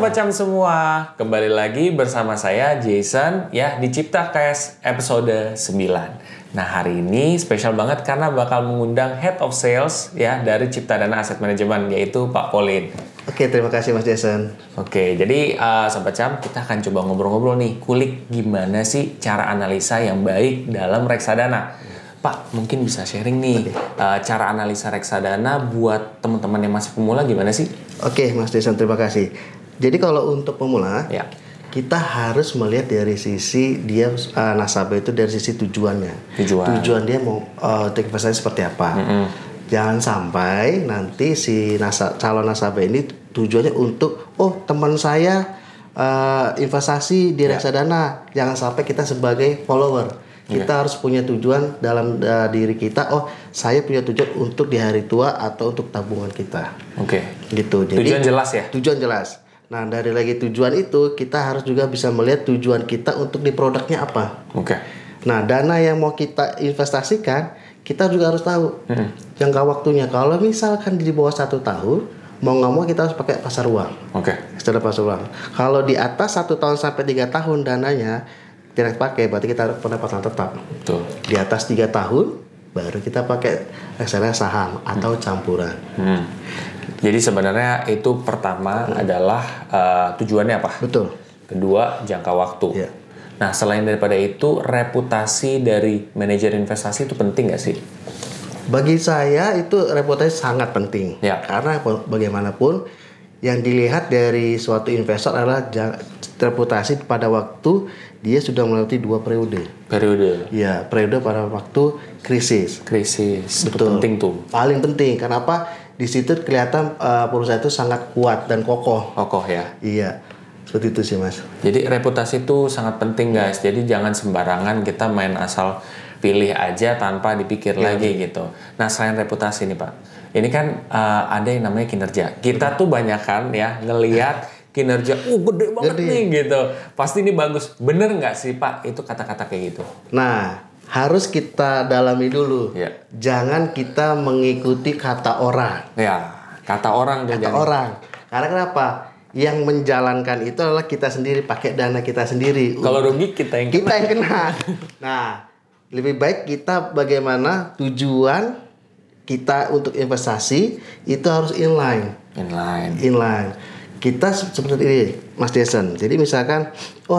Sobat Cam semua, kembali lagi bersama saya Jason ya di Cipta Cash episode 9. Nah, hari ini spesial banget karena bakal mengundang Head of Sales ya dari Cipta Dana Asset Management, yaitu Pak Pauline. Oke, terima kasih Mas Jason. Oke, jadi Sobat Cam, kita akan coba ngobrol-ngobrol nih, kulik gimana sih cara analisa yang baik dalam reksadana. Pak, mungkin bisa sharing nih cara analisa reksadana buat teman-teman yang masih pemula gimana sih? Oke, Mas Jason, terima kasih. Jadi kalau untuk pemula, Ya. kita harus melihat dari sisi dia nasabah itu dari sisi tujuannya. Tujuan dia mau untuk investasi seperti apa. Jangan sampai nanti si calon nasabah ini tujuannya untuk teman saya investasi di reksadana. Jangan sampai kita sebagai follower. Kita harus punya tujuan dalam diri kita. Saya punya tujuan untuk di hari tua atau untuk tabungan kita. Oke. Gitu. Jadi Tujuan jelas ya? Tujuan jelas. Nah, dari lagi tujuan itu kita harus juga bisa melihat tujuan kita untuk di produknya apa. Oke. Nah, dana yang mau kita investasikan, kita juga harus tahu jangka waktunya. Kalau misalkan di bawah 1 tahun, mau nggak mau kita harus pakai pasar uang. Oke. Istilah pasar uang. Kalau di atas 1 tahun sampai 3 tahun dananya tidak pakai, berarti kita harus pendapatan tetap. Betul. Di atas 3 tahun baru kita pakai reksadana saham atau campuran. Jadi sebenarnya itu pertama adalah tujuannya apa? Betul. Kedua, jangka waktu. Iya. Nah, selain daripada itu, reputasi dari manajer investasi itu penting nggak sih? Bagi saya itu reputasi sangat penting. Ya. Karena bagaimanapun yang dilihat dari suatu investor adalah reputasi pada waktu dia sudah melewati 2 periode. Periode. Ya, periode pada waktu krisis. Krisis. Itu Betul. penting tuh. Paling penting. Kenapa? Di situ kelihatan perusahaan itu sangat kuat dan kokoh. Kokoh ya. Iya, seperti itu sih Mas. Jadi reputasi itu sangat penting guys. Jadi jangan sembarangan kita main asal pilih aja tanpa dipikir lagi gitu. Nah, selain reputasi nih Pak, ini kan ada yang namanya kinerja. Kita tuh banyak kan ya ngelihat kinerja, gede banget nih gitu. Pasti ini bagus. Bener nggak sih Pak itu kata-kata kayak gitu? Nah, harus kita dalami dulu. Ya. Jangan kita mengikuti kata orang. Ya, kata orang tuh. Kata orang. Karena kenapa? Yang menjalankan itu adalah kita sendiri, pakai dana kita sendiri. Kalau rugi kita yang Kita yang kena. Nah, lebih baik kita bagaimana tujuan kita untuk investasi itu harus inline. Inline. Kita seperti ini, Mas Jason. Jadi misalkan,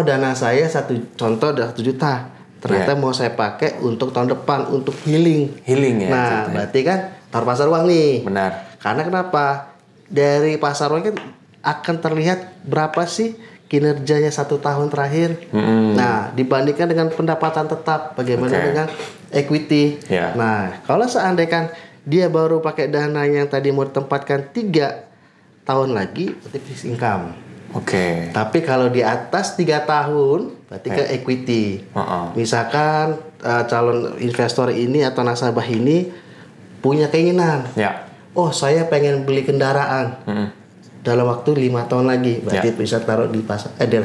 dana saya contoh 1 juta. Ternyata mau saya pakai untuk tahun depan untuk healing. Healing ya. Nah, berarti kan taruh pasar uang nih. Benar. Karena kenapa? Dari pasar uang kan akan terlihat berapa sih kinerjanya 1 tahun terakhir. Nah, dibandingkan dengan pendapatan tetap, bagaimana dengan equity. Yeah. Nah, kalau seandainya dia baru pakai dana yang tadi mau ditempatkan 3 tahun lagi, berarti fixed income. Oke. Tapi kalau di atas 3 tahun, berarti ke equity. Misalkan calon investor ini atau nasabah ini punya keinginan. Ya. Saya pengen beli kendaraan. Dalam waktu 5 tahun lagi, berarti bisa taruh di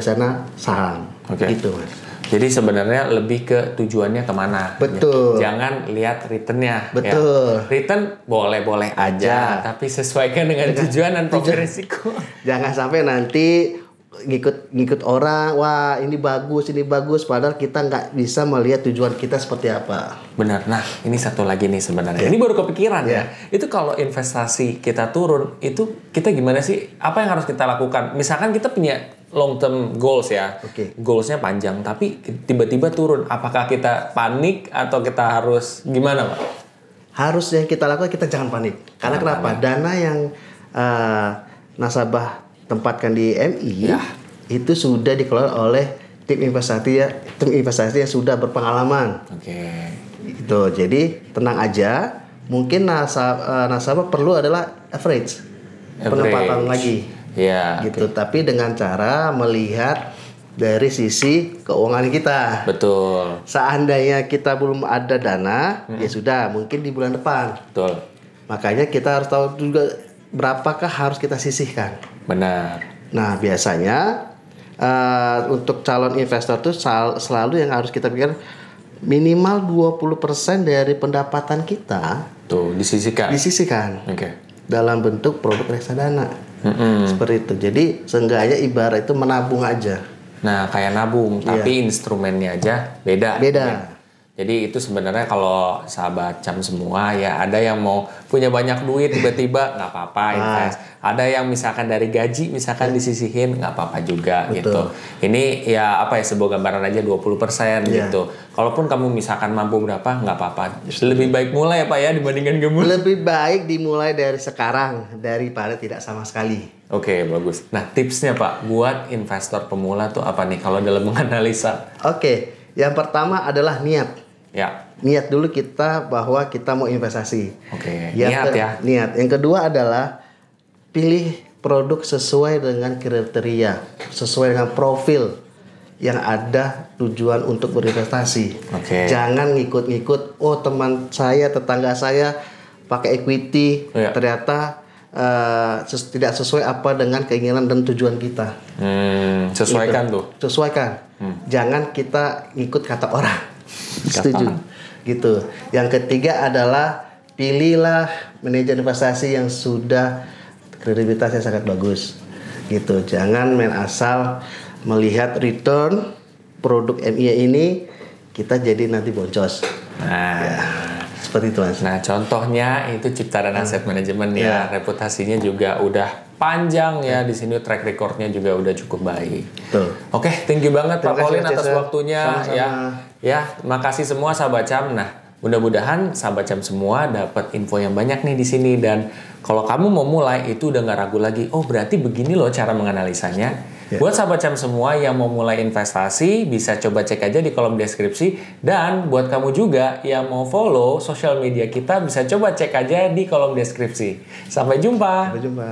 sana saham. Oke. Gitu Mas. Jadi sebenarnya lebih ke tujuannya kemana. Betul. Jangan lihat returnnya. Betul. Ya. Return boleh-boleh aja, tapi sesuaikan dengan tujuan dan profil risiko. Jangan sampai nanti ngikut orang, wah ini bagus, padahal kita nggak bisa melihat tujuan kita seperti apa. Benar. Nah, ini satu lagi nih sebenarnya. Ini baru kepikiran ya. Itu kalau investasi kita turun, itu kita gimana sih? Apa yang harus kita lakukan? Misalkan kita punya long term goals ya. Goalsnya panjang, tapi tiba-tiba turun. Apakah kita panik atau kita harus gimana, Pak? Harus yang kita lakukan, kita jangan panik. Karena kenapa? Dana yang nasabah tempatkan di MI itu sudah dikelola oleh tim investasi yang sudah berpengalaman. Oke. Itu. Jadi tenang aja. Mungkin nasabah perlu adalah average. Penempatan lagi. Ya. Gitu. Tapi dengan cara melihat dari sisi keuangan kita. Betul. Seandainya kita belum ada dana, ya sudah, mungkin di bulan depan. Betul. Makanya kita harus tahu juga berapakah harus kita sisihkan. Benar. Nah, biasanya untuk calon investor itu selalu yang harus kita pikirkan minimal 20% dari pendapatan kita tuh disisihkan. Disisihkan. Oke. Dalam bentuk produk reksadana. Seperti itu. Jadi seenggaknya ibarat itu menabung aja. Nah, kayak nabung, tapi instrumennya aja beda. Beda. Jadi itu sebenarnya kalau sahabat Cam semua ya, ada yang mau punya banyak duit tiba-tiba nggak apa-apa invest. Ada yang misalkan dari gaji misalkan disisihin nggak apa-apa juga. Betul. Gitu. Ini ya apa ya, sebuah gambaran aja 20% gitu. Kalaupun kamu misalkan mampu berapa nggak apa-apa. Lebih baik mulai ya Pak ya dibandingkan gemuk. Lebih baik dimulai dari sekarang daripada tidak sama sekali. Oke, bagus. Nah, tipsnya Pak buat investor pemula tuh apa nih kalau dalam menganalisa? Oke, yang pertama adalah niat. Ya. Niat dulu kita bahwa kita mau investasi. Oke, Niat ya. Niat. Yang kedua adalah pilih produk sesuai dengan kriteria, sesuai dengan profil yang ada tujuan untuk berinvestasi. Oke. Jangan ngikut-ngikut, oh teman saya, tetangga saya pakai equity, ternyata tidak sesuai apa dengan keinginan dan tujuan kita. Sesuaikan gitu. tuh. Sesuaikan. Jangan kita ngikut kata orang. Setuju. Gitu. Yang ketiga adalah pilihlah manajer investasi yang sudah kredibilitasnya sangat bagus. Gitu. Jangan main asal melihat return produk MIA ini kita jadi nanti boncos. Nah, ya, seperti itu Mas. Nah, contohnya itu Ciptaran Asset Management ya. Reputasinya juga udah panjang ya. Di sini track recordnya juga udah cukup baik. Betul. Oke, thank you banget Pak Pauline atas waktunya. Sama-sama. Ya, makasih semua sahabat Cam. Nah, mudah-mudahan sahabat Cam semua dapat info yang banyak nih di sini, dan kalau kamu mau mulai itu udah nggak ragu lagi. Oh, berarti begini loh cara menganalisanya. Buat sahabat Cam semua yang mau mulai investasi, bisa coba cek aja di kolom deskripsi. Dan buat kamu juga yang mau follow sosial media kita, bisa coba cek aja di kolom deskripsi. Sampai jumpa. Sampai jumpa.